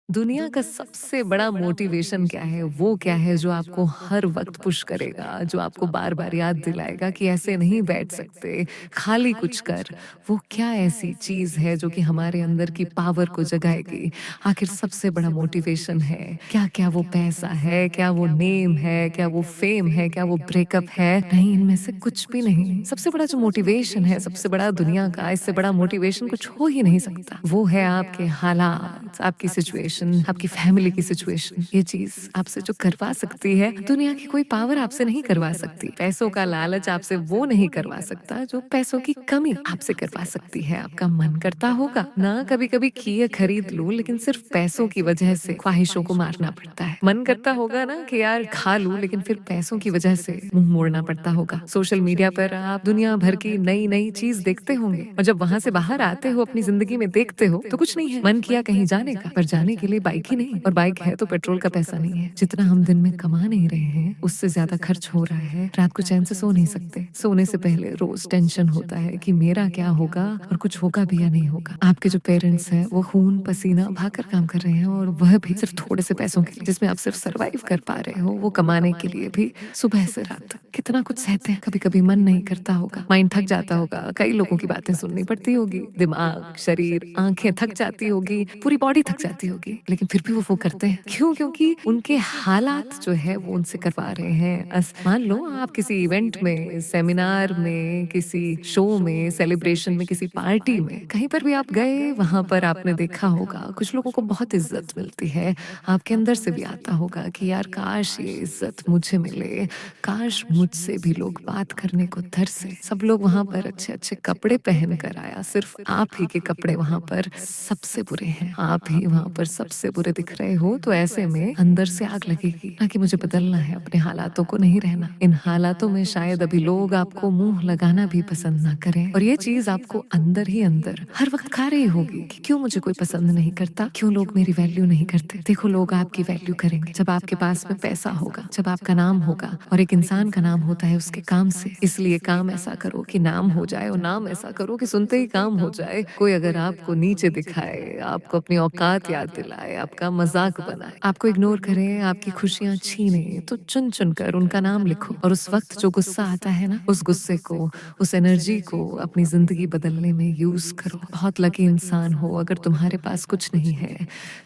दुनिया का सबसे बड़ा मोटिवेशन क्या है? वो क्या है जो आपको हर वक़्त पुश करेगा, जो आपको बार-बार याद दिलाएगा कि ऐसे नहीं बैठ सकते, खाली कुछ कर। वो क्या ऐसी चीज़ है जो कि हमारे अंदर की पावर को जगाएगी? आखिर सबसे बड़ा मोटिवेशन है, क्या-क्या वो पैसा है, क्या वो नेम है, क्या वो फ़ेम है, क्या वो ब्रेकअप है? नहीं, इनमें से कुछ भी नहीं। सबसे बड़ा जो मोटिवेशन है, सबसे बड़ा दुनिया का, इससे बड़ा मोटिवेशन कुछ हो ही नहीं सकता। वो है आपके हालात, आपकी सिचुएशन, आपकी फैमिली की सिचुएशन। ये चीज़ आपसे जो करवा सकती है, दुनिया की कोई पावर आपसे नहीं करवा सकती। पैसों का लालच आपसे वो नहीं करवा सकता, जो पैसों की कमी आपसे करवा सकती है। आपका मन करता होगा ना कभी-कभी कि ये खरीद लूँ, लेकिन सिर्फ पैसों की वजह से ख्वाहिशों को मारना पड़ता है। मन करता होगा ना कि यार खा लूँ, लेकिन फिर पैसों की वजह से मुँह मोड़ना पड़ता होगा। सोशल मीडिया पर आप दुनिया भर की नई-नई चीज़ देखते होंगे और जब वहाँ से बाहर आते हो, अपनी ज़िंदगी में देखते हो, तो कुछ नहीं है। मन किया कहीं जाने का, पर जाने के लिए बाइक ही नहीं, और बाइक है तो पेट्रोल का पैसा नहीं है। जितना हम दिन में कमा नहीं रहे हैं, उससे ज़्यादा खर्च हो रहा है। रात को चैन से सो नहीं सकते। सोने से पहले रोज़ टेंशन होता है कि मेरा क्या होगा और कुछ होगा भी या नहीं होगा। आपके जो पेरेंट्स हैं, वो खून पसीना बहाकर काम कर रहे हैं, और वह भी सिर्फ थोड़े से पैसों के लिए, जिसमें आप सिर्फ सर्वाइव कर पा रहे हो, वो कमाने के लिए भी सुबह से रात तक कितना कुछ सहते हैं। कभी-कभी मन नहीं करता होगा, माइंड थक जाता होगा, कई लोगों की बातें सुननी पड़ती होगी, दिमाग, शरीर, आँखें थक जाती होगी, पूरी बॉडी थक जाती होगी, लेकिन फिर भी वो करते हैं। क्यों? क्योंकि उनके हालात जो है वो उनसे करवा रहे हैं। मान लो आप किसी इवेंट में, सेमिनार में, किसी शो में, सेलिब्रेशन में, किसी पार्टी में, कहीं पर भी आप गए, वहाँ पर आपने देखा होगा कुछ लोगों को बहुत इज़्ज़त मिलती है। आपके अंदर से भी आता होगा कि यार काश ये इज़्ज़त मुझे मिले, काश मुझसे भी लोग बात करने को तरसे। सब लोग वहाँ पर अच्छे-अच्छे कपड़े पहन कर आया, सिर्फ आप ही के कपड़े वहाँ पर सबसे बुरे हैं। आप ही वहाँ पर सबसे बुरे दिख रहे हो, तो ऐसे में अंदर से आग लगेगी ना कि मुझे बदलना है, अपने हालातों को नहीं रहना। इन हालातों में शायद अभी लोग आपको मुँह लगाना भी पसंद ना करें, और ये चीज़ आपको अंदर ही अंदर हर वक़्त खा रही होगी कि क्यों मुझे कोई पसंद नहीं करता, क्यों लोग मेरी वैल्यू नहीं करते। देखो, लोग आपकी वैल्यू करेंगे जब आपके पास में पैसा होगा, जब आपका नाम होगा, और एक इंसान का नाम होता है उसके काम से। इसलिए काम ऐसा करो कि नाम हो जाए, और नाम ऐसा करो कि सुनते ही काम हो जाए। कोई अगर आपको नीचे दिखाए, आपको अपनी औकात याद दिलाए, आपका मज़ाक बनाए, आपको इग्नोर करे, आपकी खुशियाँ छीने, तो चुन-चुन कर उनका नाम लिखो, और उस वक़्त जो गुस्सा आता है ना, उस गुस्से को, उस एनर्जी को अपनी ज़िंदगी बदलने में यूज़ करो। बहुत लकी इंसान हो अगर तुम्हारे पास कुछ नहीं है,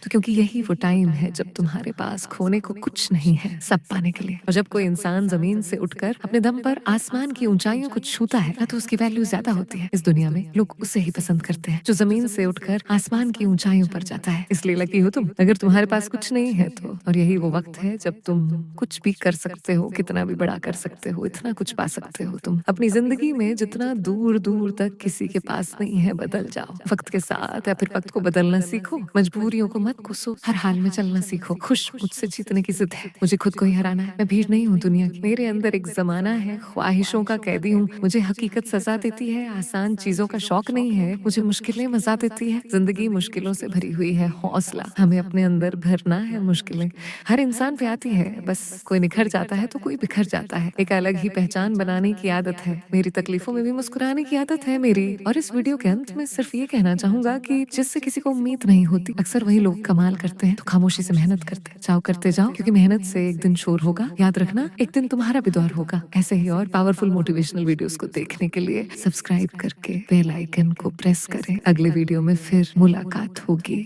तो क्योंकि यही वो टाइम है जब तुम्हारे पास खोने को कुछ नहीं है, सब पाने के लिए। और जब कोई इंसान ज़मीन से उठकर अपने दम पर आसमान की ऊँचाइयों को छूता है ना, तो उसकी वैल्यू ज़्यादा होती है। इस दुनिया में लोग उसे ही पसंद करते हैं जो ज़मीन से उठकर आसमान की ऊँचाइयों पर जाता है। इसलिए लकी हो तुम अगर तुम्हारे पास कुछ नहीं है तो। और यही वो वक़्त है जब तुम कुछ भी कर सकते हो, कितना भी बड़ा कर सकते हो, इतना कुछ पा सकते हो तुम। अपनी ज़िंदगी में जितना दूर-दूर तक किसी के पास नहीं है, बदल जाओ। वक़्त के साथ, या फिर वक़्त को बदलना सीखो। मजबूरियों को मत कोसो, हर हाल में चलना सीखो। खुश मुझसे जीतने की ज़िद है, मुझे खुद को ही हराना है। मैं भीड़ नहीं हूँ दुनिया की, मेरे अंदर एक ज़माना है, ख्वाहिशों का कैदी हूँ। मुझे हकीकत सज़ा देती है, आसान चीज़ों का शौक नहीं है, मुझे मुश्किलें मज़ा देती है। ज़िंदगी मुश्किलों से भरी हुई है, हौसला हमें अपने अंदर भरना है। मुश्किलें हर इंसान पे आती है, बस कोई निखर जाता है तो कोई बिखर जाता है। एक अलग ही पहचान बनाने की आदत है, मेरी तकलीफों में भी मुस्कुराने की आदत है मेरी। और इस वीडियो के अंत में सिर्फ ये कहना चाहूंगा कि जिससे किसी को उम्मीद नहीं होती, अक्सर वही लोग कमाल करते हैं, तो खामोशी से मेहनत करते जाओ, करते जाओ, क्योंकि मेहनत से एक दिन शोर होगा। याद रखना, एक दिन तुम्हारा भी दौर होगा। ऐसे ही और पावरफुल मोटिवेशनल वीडियोस को देखने के लिए सब्सक्राइब करके बेल आइकन को प्रेस करें। अगले वीडियो में फिर मुलाकात होगी।